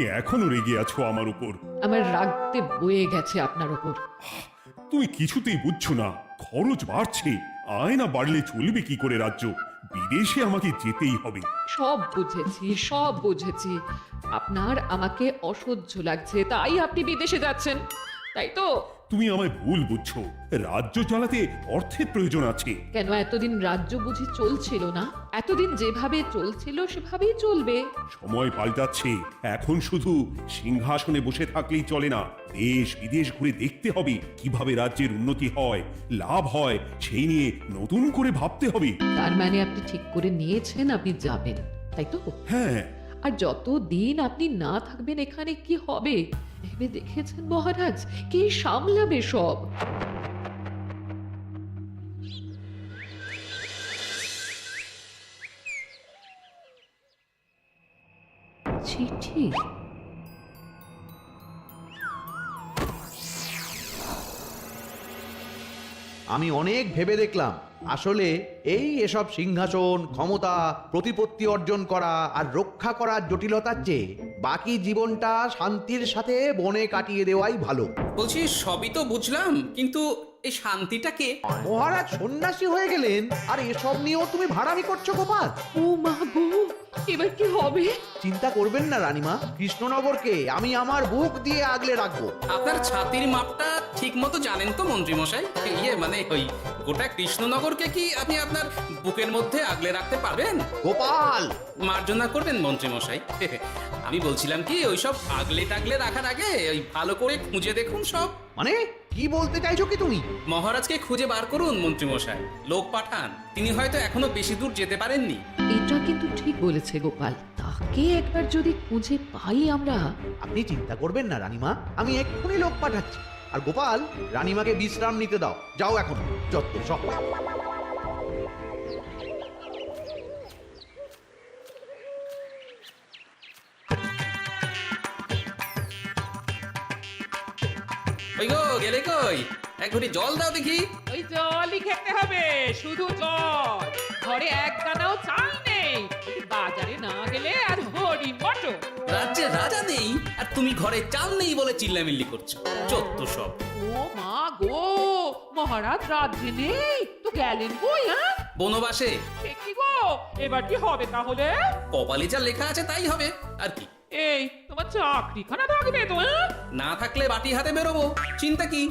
তুমি এখনো রেগে আছো আমার উপর। আমার রাগতে বয়ে গেছে আপনার উপর। তুমি কিছুতেই বুঝছো না, খরচ বাড়ছে। আয়না বাড়লে চলবে কি করে রাজ্য? বিদেশে আমাকে যেতেই হবে। সব বুঝেছি, সব বুঝেছি। আপনার আমাকে অসহ্য লাগছে, তাই আপনি বিদেশে যাচ্ছেন, তাই তো? তুমি আমায় ভুল বুঝছো। রাজ্য চালাতে অর্থের প্রয়োজন আছে। কেন এতদিন রাজ্য বুঝি চলছিল না? এতদিন যেভাবে চলছিল সেভাবেই চলবে। সময় পাল্টাচ্ছে। এখন শুধু সিংহাসনে বসে থাকলেই চলে না, দেশ বিদেশ ঘুরে দেখতে হবে কিভাবে রাজ্যের উন্নতি হয়, লাভ হয়, সেই নিয়ে নতুন করে ভাবতে হবে। তার মানে আপনি ঠিক করে নিয়েছেন আপনি যাবেন, তাই তো? হ্যাঁ। আর যতদিন আপনি না থাকবেন এখানে কি হবে ভেবে দেখেছেন মহারাজ? কে সামলাবে সব? চিঠি? আমি অনেক ভেবে দেখলাম, আসলে এসব সিংহাসন, ক্ষমতা, প্রতিপত্তি অর্জন করা আর রক্ষা করার জটিলতার চেয়ে বাকি জীবনটা শান্তির সাথে বনে কাটিয়ে দেওয়াই ভালো। বলছি সবই তো বুঝলাম, কিন্তু এই শান্তিটাকে মহারাজ সন্ন্যাসী হয়ে গেলেন আর এসব নিয়েও তুমি ভাড়ামি করছো গোপাল। ও মা গো, এবার কি হবে? চিন্তা করবেন না রানীমা, কৃষ্ণনগরকে আমি আমার বুক দিয়ে আগলে রাখবো। আপনার ছাতির মাপটা ঠিক মতো জানেন তো মন্ত্রী মশাই? মানে ওই গোটা কৃষ্ণনগরকে কি আপনি আপনার বুকের মধ্যে আগলে রাখতে পারবেন? গোপাল, মার্জনা করবেন মন্ত্রী মশাই। আমি বলছিলাম কি, ওইসব আগলে টাগলে রাখার আগে ওই ভালো করে খুঁজে দেখুন সব। মানে কি বলতে চাইছো কি তুমি? মহারাজকে খুঁজে বার করুন মন্ত্রী মশাই, লোক পাঠান। তিনি হয়তো এখনো বেশি দূর যেতে পারেননি। এটা কিন্তু ঠিক বলেছে গোপাল, তাকে একবার যদি খুঁজে পাই আমরা। আপনি চিন্তা করবেন না রানীমা, আমি এক্ষুনি লোক পাঠাচ্ছি। আর গোপাল, রানীমাকে বিশ্রাম নিতে দাও, যাও এখন। যত সব ওই গো, গেলে কই? এক ঘটি জল দাও দেখি। ওই জলই খেতে হবে, শুধু জল। ঘরে এক দানাও চাল নেই। বাজারে না গেলে আর হরি মটর। রাজ্যে রাজা নেই আর তুমি ঘরে চাল নেই বলে চিল্লামিল্লি করছো, চত্ব সব। ও মা গো, মহারাজ রাজ্যে নেই তো গেলেন কই? হ্যাঁ, বনবাসে। সে কি গো, এবার কি হবে তাহলে? কপালে যা লেখা আছে তাই হবে, আর কি। এই তোমার চাকরিখানা থাকবে তো? হ্যাঁ, না থাকলে বাটি হাতে বেরোবো, চিন্তা কি?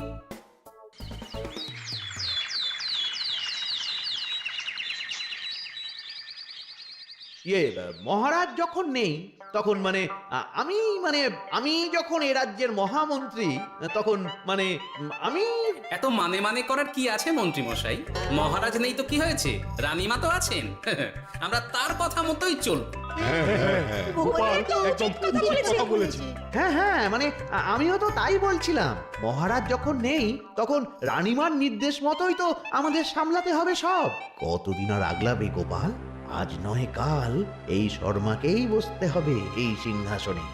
মহারাজ যখন নেই তখন আমি যখন এ রাজ্যের মহামন্ত্রী, তখন আমি এত মানে করার কি আছে মন্ত্রী মশাই? মহারাজ নেই তো কি হয়েছে, রানীমা তো আছেন। আমরা তার কথা মতোই চলব। হ্যাঁ হ্যাঁ, আমিও তো তাই বলছিলাম। মহারাজ যখন নেই তখন রানীমার নির্দেশ মতোই তো আমাদের সামলাতে হবে সব। কতদিন আর আগলাবে গোপাল? আজ নয় কাল এই শর্মাকেই বসতে হবে এই সিংহাসনে।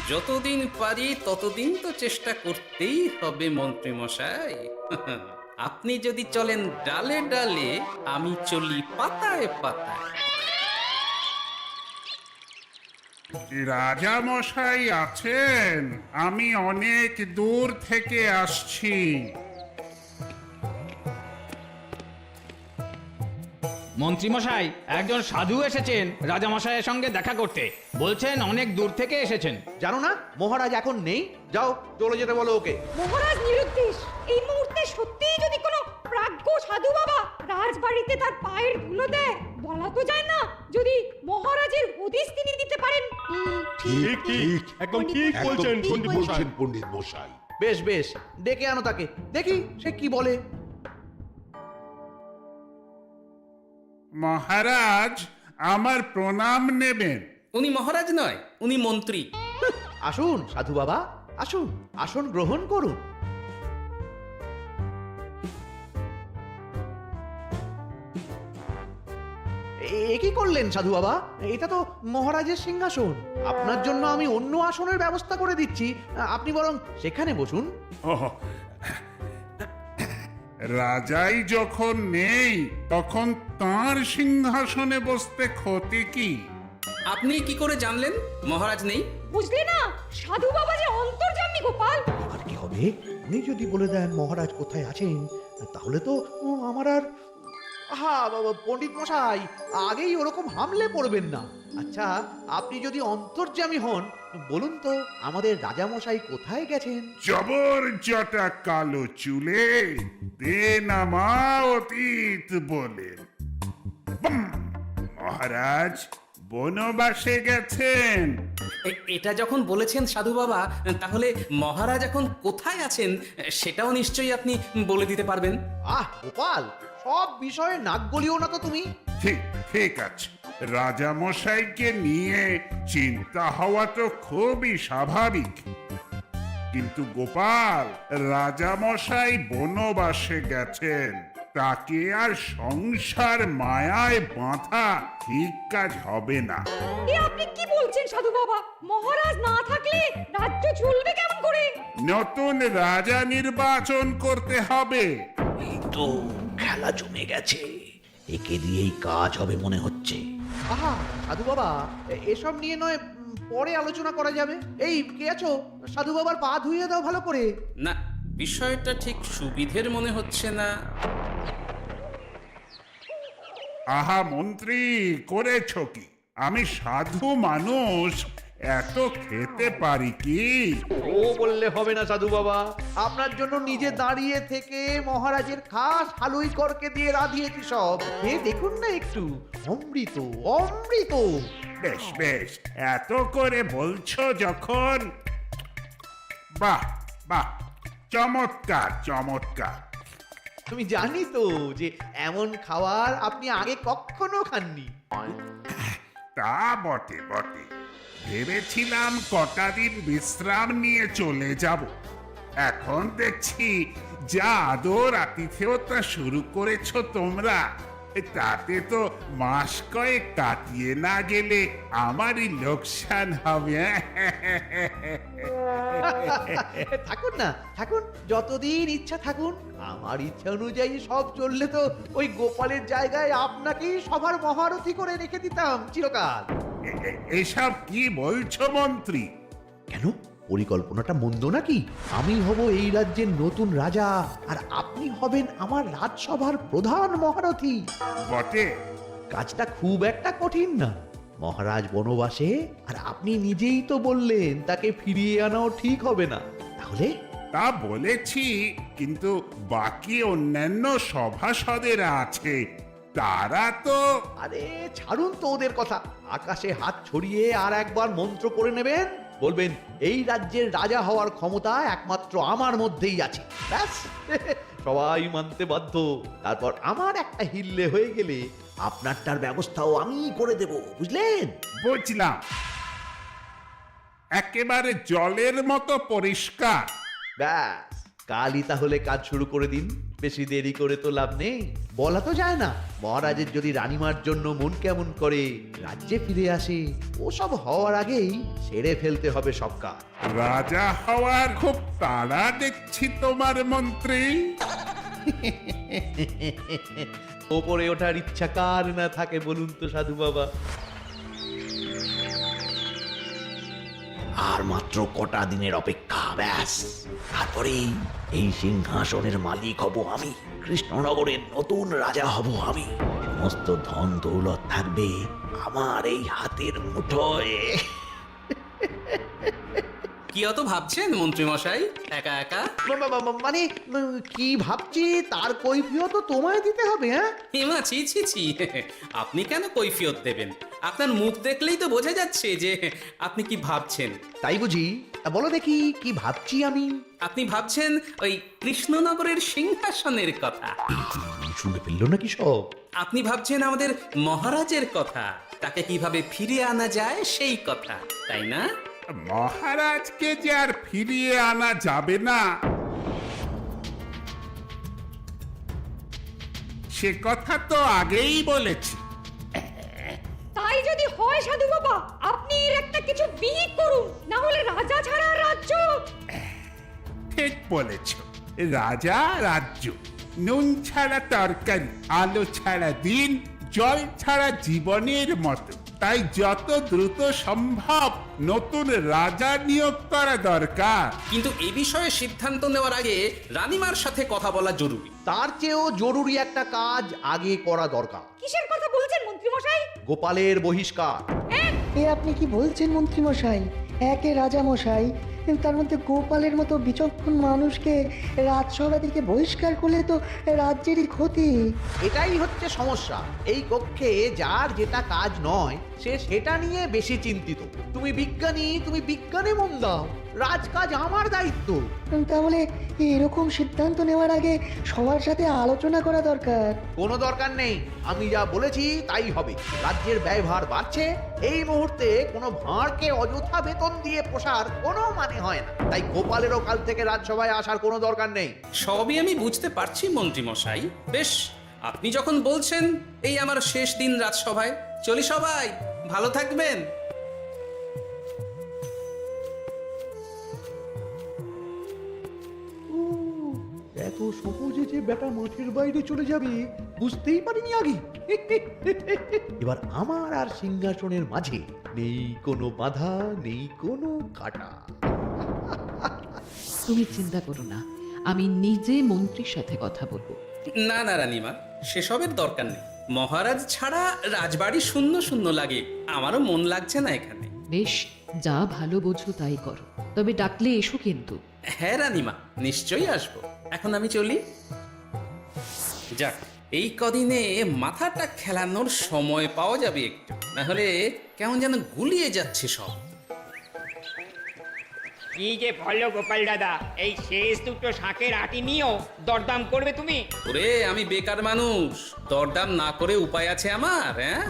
যতদিন পারি ততদিন তো চেষ্টা করতেই হবে মন্ত্রী মশাই। আপনি যদি চলেন ডালে ডালে, আমি চলি পাতায় পাতায়। রাজা মশাই আছেন? আমি অনেক দূর থেকে আসছি। মন্ত্রীমশাই, একজন সাধু এসেছেন রাজামশাইয়ের সঙ্গে দেখা করতে। বলছেন অনেক দূর থেকে এসেছেন। জানো না মহারাজ এখন নেই? যাও চলে যেতে বলো ওকে। মহারাজ নিরুদ্দেশ। এই মুহূর্তে সত্যিই যদি কোনো প্রাজ্ঞ সাধু বাবা রাজবাড়িতে তার পায়ের ধুলো দেয়, বলা তো যায় না যদি মহারাজের হদিস তিনি দিতে পারেন। ঠিক ঠিক, একদম ঠিক বলছেন পণ্ডিত মশাই। বেশ বেশ, ডেকে আনো তাকে, দেখি সে কি বলে। মহারাজ, আমার প্রণাম নেবেন। উনি মহারাজ নয়, উনি মন্ত্রী। আসুন সাধু বাবা, আসুন, আসন গ্রহণ করুন। এ কি করলেন সাধু বাবা? এটা তো মহারাজের সিংহাসন। আপনার জন্য আমি অন্য আসনের ব্যবস্থা করে দিচ্ছি, আপনি বরং সেখানে বসুন। রাজাই যখন নেই তখন তার সিংহাসনে বসতে ক্ষতি কি? আপনি কি করে জানলেন মহারাজ নেই? বুঝলি না সাধু বাবা যে অন্তর্যামী গোপাল। আর কি হবে, উনি যদি বলে দেন মহারাজ কোথায় আছেন, তাহলে তো আমার আর পণ্ডিত মশাই আগেই ওরকম হামলে পড়বেন না। আচ্ছা, আপনি যদি অন্তর্যামী হন, বলুন তো আমাদের রাজা মশাই কোথায় গেছেন? জবর জটা কালো চুলে দে নামা অতীত বলে বুম! মহারাজ বনবাসে গেছেন। এটা যখন বলেছেন সাধু বাবা, তাহলে মহারাজ এখন কোথায় আছেন সেটাও নিশ্চয়ই আপনি বলে দিতে পারবেন। গোপাল, সব বিষয়ে নাক গলিও না তো তুমি। ঠিক ঠিক আছে, রাজা মশাইকে নিয়ে চিন্তা হওয়া তো খুবই স্বাভাবিক, কিন্তু গোপাল, রাজা মশাই বনবাসে গেছেন, তাকে আর সংসার মায়ায় বাঁধা ঠিক কাজ হবে না। এ আপনি কি বলছেন সাধু বাবা? মহারাজ না থাকলে রাজ্য চলবে কেমন করে? নতুন রাজা নির্বাচন করতে হবে। এই তো খেলা জমে গেছে, একে দিয়েই কাজ হবে মনে হচ্ছে। সাধু বাবা, এসব নিয়ে নয় পরে আলোচনা করা যাবে। এই কে আছো, সাধু বাবার পা ধুইয়ে দাও ভালো করে। না, বিষয়টা ঠিক সুবিধের মনে হচ্ছে না। আহা মন্ত্রী, করেছ কি? আমি সাধু মানুষ, এত খেতে পারি কি? ও বললে হবে না সাধু বাবা, আপনার জন্য নিজে দাঁড়িয়ে থেকে মহারাজের খাস হালুই করকে দিয়ে রাঁধিয়েছি সব। দেখুন না একটু, অমৃত অমৃত। বেশ বেশ, এত করে বলছো যখন, বাহ বাহ, চমৎকার চমৎকার। আমি জানি তো যে এমন খাবার আপনি আগে কখনো খাননি। তা বটে বটে, ভেবেছিলাম কটা দিন বিশ্রাম নিয়ে চলে যাব, এখন দেখছি যা আদর আতিথেয়তা শুরু করেছো তোমরা, তাতে তো মাস কয়েক কাটিয়ে না গেলে আমারই লোকসান হবে। থাকুন না, থাকুন, যতদিন ইচ্ছা থাকুন। আমার ইচ্ছা অনুযায়ী সব চললে তো ওই গোপালের জায়গায় আপনাকেই সবার মহারথী করে রেখে দিতাম চিরকাল। এসব কি বলছো মন্ত্রী? কেন, পরিকল্পনাটা মন্দ নাকি? আমি হব এই রাজ্যের নতুন রাজা, আর আপনি হবেন আমার রাজসভার প্রধান মহারথী। বটে, কাজটা খুব একটা কঠিন না। মহারাজ বনবাসে, আর আপনি নিজেই তো বললেন তাকে ফিরিয়ে আনাও ঠিক হবে না। তাহলে তা বলেছি, কিন্তু বাকি অন্যান্য সভাসদেরা আছে, তারা তো। আরে ছাড়ুন তো ওদের কথা। আকাশে হাত ছড়িয়ে আর একবার মন্ত্র করে নেবেন, বলবেন এই রাজ্যের রাজা হওয়ার ক্ষমতা একমাত্র আমার মধ্যেই আছে, ব্যাস। সবাই মানতে বাধ্য। তারপর আমার একটা হিল্লে হয়ে গেলে আপনারটার ব্যবস্থাও আমি করে দেব, বুঝলেন? বুঝলাম, একেবারে জলের মতো পরিষ্কার। ব্যাস, কালই তাহলে কাজ শুরু করে দিন। বেশি দেরি করে তো লাভ নেই। বলা তো যায় না, মহারাজের যদি রানীমার জন্য মন কেমন করে, রাজ্যে ফিরে আসে, ও সব হওয়ার আগেই সেরে ফেলতে হবে সব কাজ। রাজা হওয়ার খুব তাড়া দেখছি তোমার মন্ত্রী। ওপরে ওঠার ইচ্ছা কার না থাকে বলুন তো সাধু বাবা? আর মাত্র কটা দিনের অপেক্ষা, ব্যাস। তারপরেই এই সিংহাসনের মালিক হব আমি, কৃষ্ণনগরের নতুন রাজা হব আমি। সমস্ত ধন দৌলত থাকবে আমার এই হাতের মুঠোয়। কি অত ভাবছেন মন্ত্রী মশাই একা একা? মানে কি ভাবছি তার কৈফিয়ত তো তোমায় দিতে হবে। হ্যাঁ, হিমা, ছি ছি ছি, আপনি কেন কৈফিয়ত দেবেন? আপনার মুখ দেখলেই তো বোঝা যাচ্ছে যে আপনি কি ভাবছেন। তাই বুঝি? বলো দেখি কি ভাবছি আমি। আপনি ভাবছেন ওই কৃষ্ণনগরের সিংহাসনের কথা। শুনে ফেললো নাকি সব? আপনি ভাবছেন আমাদের মহারাজের কথা, তাকে কিভাবে ফিরিয়ে আনা যায় সেই কথা, তাই না? মহারাজকে যে আর ফিরিয়ে আনা যাবে না, সে কথা তো আগেই বলেছি। তাই যদি হয় সাধু বাবা, আপনি এর একটা কিছু বিহিত করুন, না হলে রাজা ছাড়া রাজ্য। ঠিক বলেছ, রাজা রাজ্য, নুন ছাড়া তরকারি, আলো ছাড়া দিন, জল ছাড়া জীবনের মতো, তাই যত দ্রুত সম্ভব নতুন রাজা নিয়োগ করা দরকার। কিন্তু এই বিষয়ে সিদ্ধান্ত নেওয়ার আগে রানীমার সাথে কথা বলা জরুরি। তার চেয়েও জরুরি একটা কাজ আগে করা দরকার। কিসের কথা বলছেন মন্ত্রী মশাই? গোপালের বহিষ্কার। এ আপনি কি বলছেন মন্ত্রী মশাই? একে রাজা মশাই, তার মধ্যে গোপালের মতো বিচক্ষণ মানুষকে রাজসভা থেকে বহিষ্কার করলে তো রাজ্যেরই ক্ষতি। এটাই হচ্ছে সমস্যা। এই কক্ষে যার যেটা কাজ নয় সে সেটা নিয়ে বেশি চিন্তিত। তুমি বিজ্ঞানী, তুমি বিজ্ঞানে মন দাও, রাজকাজ আমার দায়িত্ব। তাহলে এরকম সিদ্ধান্ত নেওয়ার আগে সবার সাথে আলোচনা করা দরকার। কোনো দরকার নেই, আমি যা বলেছি তাই হবে। রাজ্যের ব্যয়ভার বাড়ছে, এই মুহূর্তে কোনো ভাঁড়কে অযথা বেতন দিয়ে পোষার কোনো মানে হয় না। তাই গোপালেরও কাল থেকে রাজসভায় আসার কোনো দরকার নেই। সবই আমি বুঝতে পারছি মন্ত্রী মশাই। বেশ, আপনি যখন বলছেন, এই আমার শেষ দিন রাজসভায়, চলি সবাই, ভালো থাকবেন। এত সহজে যে বেটা মাঠের বাইরে চলে যাবে বুঝতেই পারিনি আগে। এবার আমার আর সিংহাসনের মাঝে নেই কোনো বাধা, নেই কোনো কাটা। তুমি চিন্তা করো না, আমি নিজে মন্ত্রীর সাথে কথা বলবো। না না রানীমা, সেসবের দরকার নেই। মহারাজ ছাড়া রাজবাড়ি শূন্য শূন্য লাগে, আমারও মন লাগছে না এখানে। বেশ, যা ভালো বোঝো তাই করো, তবে ডাকলে এসো কিন্তু। হ্যাঁ রানীমা, নিশ্চয়ই আসবো। এখন আমি চলি। যাক, এই কদিনে মাথাটা খেলানোর সময় পাওয়া যাবে একটু, নাহলে কেমন যেন গুলিয়ে যাচ্ছে সব। কি যে বলো গোপাল দাদা, এই শেষ দুটো শাঁখের আটি নিয়েও দরদাম করবে তুমি? ওরে, আমি বেকার মানুষ, দরদাম না করে উপায় আছে আমার? হ্যাঁ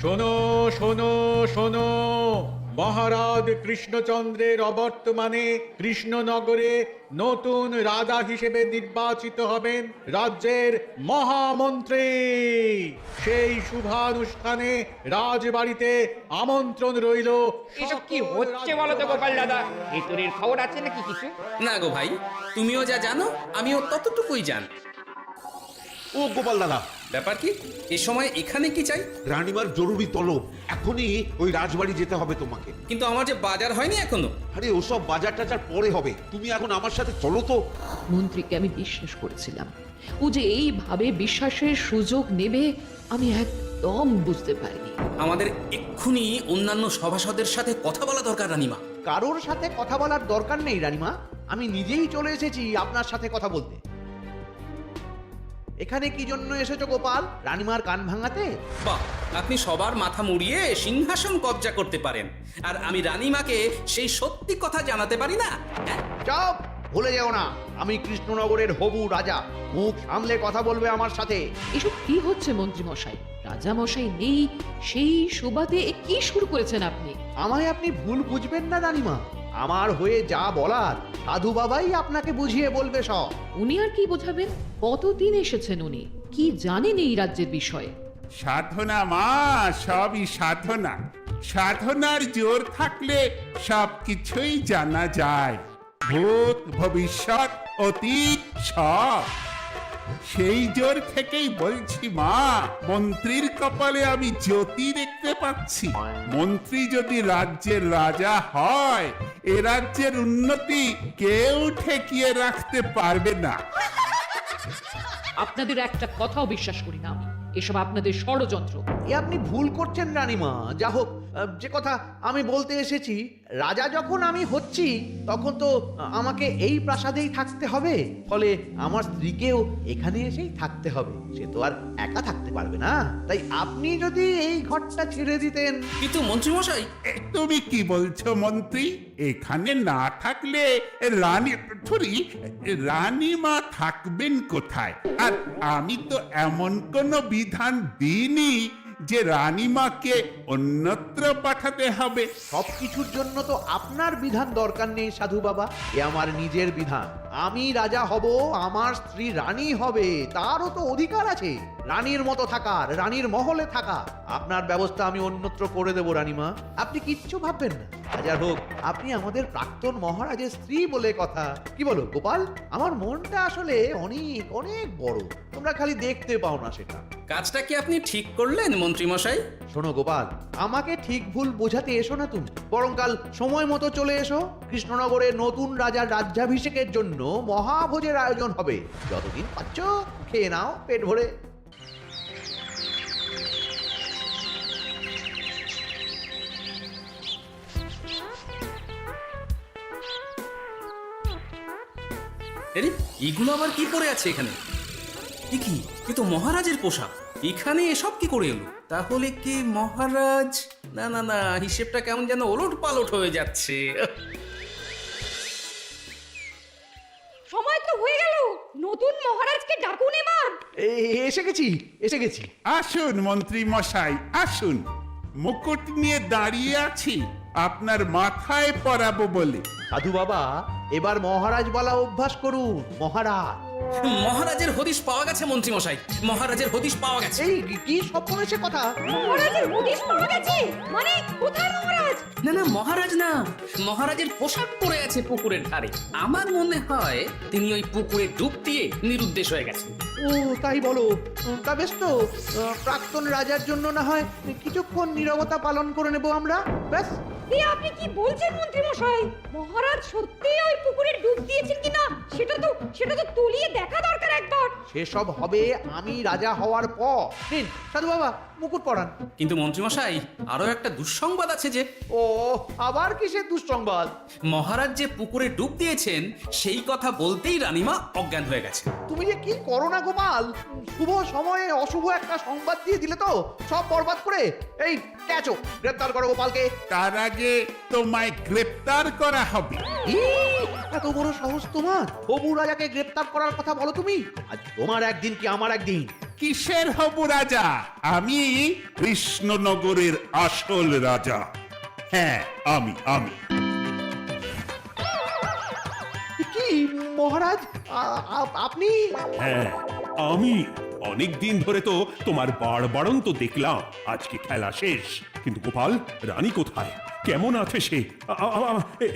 শোনো শোনো শোনো, মহারাজ কৃষ্ণচন্দ্রের অবর্তমানে কৃষ্ণনগরে নতুন রাজা হিসেবে নির্বাচিত হবেন রাজ্যের মহামন্ত্রী। সেই শুভানুষ্ঠানে রাজবাড়িতে আমন্ত্রণ রইল। এসব কি হচ্ছে বলো তো গোপাল দাদা? ভেতরের খবর আছে নাকি কিছু? না গো ভাই, তুমিও যা জানো আমিও ততটুকুই জানি। ও গোপাল দাদা, ব্যাপার কি? এ সময় এখানে কি চাই? রানীমার জরুরি তলব, এখনই ওই রাজবাড়ি যেতে হবে তোমাকে। কিন্তু আমার যে বাজার হয়নি এখনো। আরে ওসব বাজার টাজার পরে হবে, তুমি এখন আমার সাথে চলো তো। মন্ত্রীকে আমি বিশ্বাস করেছিলাম, ও যে এইভাবে বিশ্বাসের সুযোগ নেবে আমি একদম বুঝতে পারিনি। আমাদের এক্ষুনি অন্যান্য সভাসদের সাথে কথা বলা দরকার রানীমা। কারোর সাথে কথা বলার দরকার নেই রানীমা, আমি নিজেই চলে এসেছি আপনার সাথে কথা বলতে। এখানে কি জন্য এসেছো গোপাল? রানীমার কান ভাঙাতে? বাহ, আপনি সবার মাথা মুড়িয়ে সিংহাসন কবজা করতে পারেন, আর আমি রানীমাকে সেই সত্যি কথা জানাতে পারি না? হ্যাঁ? চুপ! ভুলে যেও না, আমি কৃষ্ণনগরের হবু রাজা। মুখ সামলে কথা বলবে আমার সাথে। এসব কি হচ্ছে মন্ত্রী মশাই? রাজা মশাই নেই, সেই সুবাদে এ কি শুরু করেছেন আপনি? আমায় আপনি ভুল বুঝবেন না রানীমা, আমার হয়ে যা বলার সাধু বাবাই আপনাকে বুঝিয়ে বলবে সব। উনি আর কি বোঝাবেন? কতদিন এসেছেন উনি, কি জানেন এই রাজ্যের বিষয়ে? সাধনা মা, সবই সাধনা। সাধনার জোর থাকলে সবকিছুই জানা যায়, ভূত ভবিষ্যৎ অতীত সব। সেই জোর থেকেই বলছি মা, মন্ত্রীর কপালে আমি জ্যোতি দেখতে পাচ্ছি। মন্ত্রী যদি রাজ্যের রাজা হয়, এ রাজ্যের উন্নতি কেউ ঠেকিয়ে রাখতে পারবে না। আপনাদের একটা কথাও বিশ্বাস করি না আমি, এসব আপনাদের ষড়যন্ত্র। এ আপনি ভুল করছেন রানীমা। যা হোক, যে কথা আমি বলতে এসেছি, রাজা যখন আমি হচ্ছি তখন তো আমাকে এই প্রাসাদেই থাকতে হবে, ফলে আমার স্ত্রীকেও এখানে এসেই থাকতে হবে। সে তো আর একা থাকতে পারবে না, তাই আপনি যদি এই ঘরটা ছেড়ে দিতেন। কিন্তু মন্ত্রীমশাই, তুমি কি বলছো মন্ত্রী? এখানে না থাকলে রানীমা থাকবেন কোথায়? আর আমি তো এমন কোনো বিধান দিইনি যে রানীমাকে অন্যত্র পাঠাতে হবে। সবকিছুর জন্য তো আপনার বিধান দরকার নেই সাধু বাবা, এ আমার নিজের বিধান। আমি রাজা হব, আমার স্ত্রী রানী হবে, তারও তো অধিকার আছে রানীর মতো থাকার, রানীর মহলে থাকা। আপনার ব্যবস্থা আমি অন্যত্র করে দেব রানীমা, আপনি কিচ্ছু ভাববেন না। হাজার হোক আপনি আমাদের প্রাক্তন মহারাজের স্ত্রী বলে কথা। কি বলো গোপাল? আমার মনটা আসলে অনেক অনেক বড়, তোমরা খালি দেখতে পাও না সেটা। কাজটা কি আপনি ঠিক করলেন মন্ত্রী মশাই? শোনো গোপাল, আমাকে ঠিক ভুল বোঝাতে এসো না তুমি, বরং কাল সময় মতো চলে এসো। কৃষ্ণনগরে নতুন রাজার রাজ্যাভিষেকের জন্য মহাভোজের আয়োজন হবে। যতদিন পাচ্ছ খেয়ে নাও পেট ভরে। আরে এগুলো আবার কি পরে আছে এখানে? এ কি, এ তো মহারাজের পোশাক। এখানে এসব কি করে এলো? তাহলে কি মহারাজ? না না না, হিসেবটা কেমন যেন ওলট পালট হয়ে যাচ্ছে। সময় তো হয়ে গেল, নতুন মহারাজকে ডাকুন এবার। এসে গেছি, এসে গেছি। আসুন মন্ত্রী মশাই আসুন, মুকুট নিয়ে দাঁড়িয়ে আছি আপনার মাথায় পরাবো বলে। সাধু বাবা, এবার মহারাজ বলা অভ্যাস করুন। মহারাজ। মহারাজের হদিশ পাওয়া গেছে মন্ত্রী মশাই, মহারাজের হদিশ পাওয়া গেছে। এই কি সব বলেছে কথা? মহারাজের হদিশ পাওয়া গেছে মানে কোথায় মহারাজ? না না, মহারাজ না, মহারাজের পোশাক পরে আছে পুকুরের ধারে। আমার মনে হয় তিনি ওই পুকুরে ডুব দিয়ে নিরুদ্দেশ হয়ে গেছেন। ও তাই বলো? তা বেশ তো, প্রাক্তন রাজার জন্য না হয় কিছুক্ষণ নীরবতা পালন করে নেব আমরা, ব্যাস। আপনি কি বলছেন মন্ত্রী মশাই? মহারাজ সত্যি ওই পুকুরে ডুব দিয়েছেন কিনা সেটা তো তলিয়ে দেখা দরকার একবার। সেসব হবে আমি রাজা হওয়ার পর। নিন সাধু বাবা, মুকুট পরান। কিন্তু মন্ত্রী মশাই, আরো একটা দুঃসংবাদ আছে যে। ও আবার কিসের দুঃসংবাদ? মহারাজ যে পুকুরে ডুব দিয়েছেন সেই কথা বলতেই রানীমা অজ্ঞান হয়ে গেছে। তুমি যে কি করো না গোপাল, শুভ সময়ে অশুভ একটা সংবাদ দিয়ে দিলে তো সব বরবাদ করে। এই ক্যাচো, গ্রেফতার করো গোপালকে। তার আগে তোমায় গ্রেপ্তার করা হবে। এত বড় সাহস তোমার? হবু রাজাকে গ্রেফতার করার কথা বলো তুমি? আজ তোমার একদিন কি আমার একদিন? কিসের হব রাজা? আমি কৃষ্ণনগরের আসল রাজা। হ্যাঁ আমি। কি মহারাজ, আপনি? হ্যাঁ আমি। অনেক দিন ধরে তো তোমার বাড়বাড়ন্ত দেখলাম, আজকে খেলা শেষ। কিন্তু গোপাল, রানী কোথায়? কেমন আছে সে?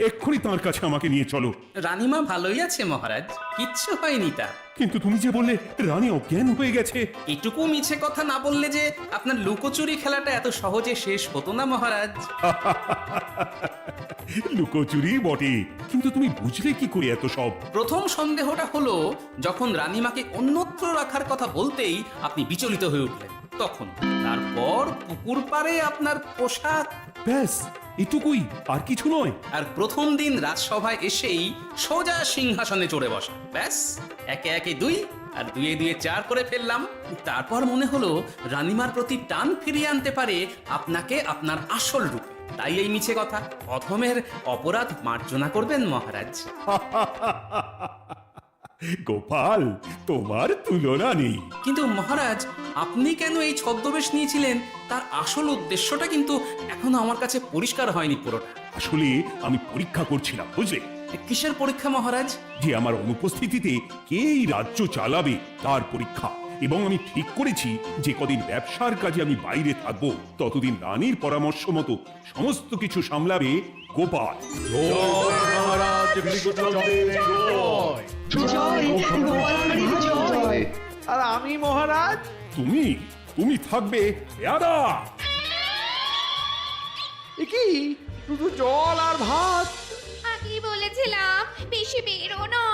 এক্ষুনি তার কাছে আমাকে নিয়ে চলো। রানীমা ভালোই আছে মহারাজ, কিচ্ছু হয়নি তার। কিন্তু তুমি যে বললে রানী অজ্ঞান হয়ে গেছে। এটুকু মিছে কথা না বললে যে আপনার লুকোচুরি খেলাটা এত সহজে শেষ হতো না মহারাজ। লুকোচুরি বটে, কিন্তু তুমি বুঝলে কি করে এত সব? প্রথম সন্দেহটা হলো যখন রানীমাকে অন্যত্র রাখার কথা বলতেই আপনি বিচলিত হয়ে উঠলেন, তখন। তারপর পুকুর পাড়ে আপনার পোশাক, ব্যাস এটুকুই, আর কিছু নয়। আর প্রথম দিন রাজসভায় এসেই সোজা সিংহাসনে চড়ে বসা, ব্যাস। একে একে 2 আর 2 2 4 করে ফেললাম। তারপর মনে হলো রানীমার প্রতি টান ফিরিয়ে আনতে পারে আপনাকে আপনার আসল রূপে। তাই এই মিছে কথা। অধমের অপরাধ মার্জনা করবেন মহারাজ। গোপাল, তোমার তুলনা নেই। কিন্তু মহারাজ, আপনি কেন এই ছদ্মবেশ নিয়েছিলেন তার আসল উদ্দেশ্যটা কিন্তু এখনো আমার কাছে পরিষ্কার হয়নি পুরোটা। আসলে আমি পরীক্ষা করছিলাম, বুঝলে? কিসের পরীক্ষা মহারাজ? যে আমার অনুপস্থিতিতে কে এই রাজ্য চালাবে তার পরীক্ষা। এবং আমি ঠিক করেছি যে কদিন ব্যবসার কাজে আমি বাইরে থাকবো, ততদিন রানীর পরামর্শ মতো সমস্ত কিছু সামলাবে গোপাল। আর আমি মহারাজ? তুমি থাকবে পেয়াদা। কি শুধু জল আর ভাত? আগেই বলেছিলাম বেশি বেরো না।